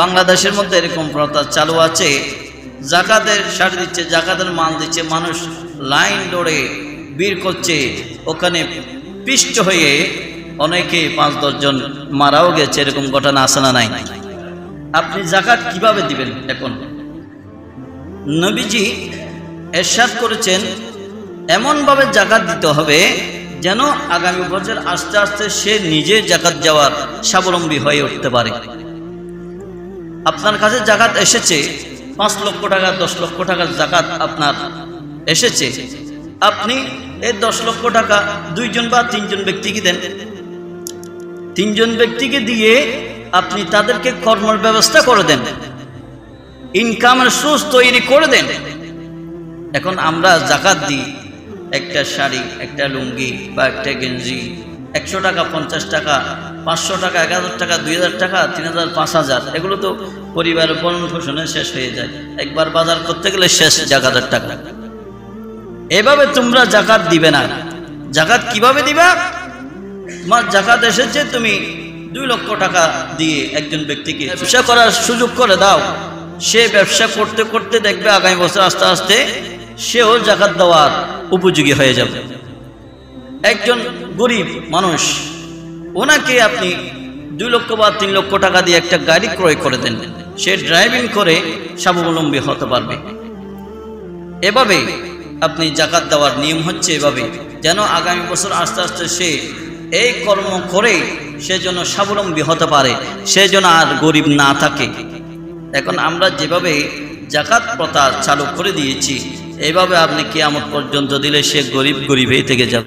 বাংলাদেশের মধ্যে এরকম প্রথা চালু আছে, জাকাতের শাড়ি দিচ্ছে, জাকাতের মাল দিচ্ছে, মানুষ লাইন দৌড়ে ভিড় করছে, ওখানে পিষ্ট হয়ে অনেকে ৫-১০ জন মারাও গেছে। এরকম ঘটনা আছে না নাই? আপনি জাকাত কিভাবে দিবেন? এখন নবীজি ইরশাদ করেছেন এমনভাবে জাকাত দিতে হবে যেন আগামী বছর আস্তে আস্তে সে নিজে জাকাত যাওয়ার স্বাবলম্বী হয়ে উঠতে পারে। আপনার কাছে জাকাত এসেছে ৫ লক্ষ টাকা, ১০ লক্ষ টাকার জাকাত আপনার এসেছে, আপনি এই ১০ লক্ষ টাকা ২ জন বা ৩ জন ব্যক্তিকে দেন। ৩ জন ব্যক্তিকে দিয়ে আপনি তাদেরকে কর্মের ব্যবস্থা করে দেন, ইনকামের সোর্স তৈরি করে দেন। এখন আমরা জাকাত দিই একটা শাড়ি, একটা লুঙ্গি বা একটা গেঞ্জি ১০০ টাকা, ৫০ টাকা, ৫০০ টাকা, ১০০০ টাকা, ২০০০ টাকা, ৩০০০, ৫০০০, এগুলো তো পরিবারের ভরণ পোষণে শেষ হয়ে যায়। একবার বাজার করতে গেলে শেষ জাকাতের টাকা। এভাবে তোমরা জাকাত দিবে না। জাকাত কিভাবে দিবা? তোমার জাকাত এসেছে, তুমি ২ লক্ষ টাকা দিয়ে একজন ব্যক্তিকে ব্যবসা করার সুযোগ করে দাও। সে ব্যবসা করতে করতে দেখবে আগামী বছর আস্তে আস্তে সেও জাকাত দেওয়ার উপযোগী হয়ে যাবে। একজন গরিব মানুষ, ওনাকে আপনি ২ লক্ষ বা ৩ লক্ষ টাকা দিয়ে একটা গাড়ি ক্রয় করে দেন, সে ড্রাইভিং করে স্বাবলম্বী হতে পারবে। এভাবে আপনি জাকাত দেওয়ার নিয়ম হচ্ছে এভাবে, যেন আগামী বছর আস্তে আস্তে সে এই কর্ম করে সে যেন স্বাবলম্বী হতে পারে, সে যেন আর গরিব না থাকে। এখন আমরা যেভাবে জাকাত প্রথা চালু করে দিয়েছি, এইভাবে আপনি কিয়ামত পর্যন্ত দিলে সে গরিবই থেকে যাবে।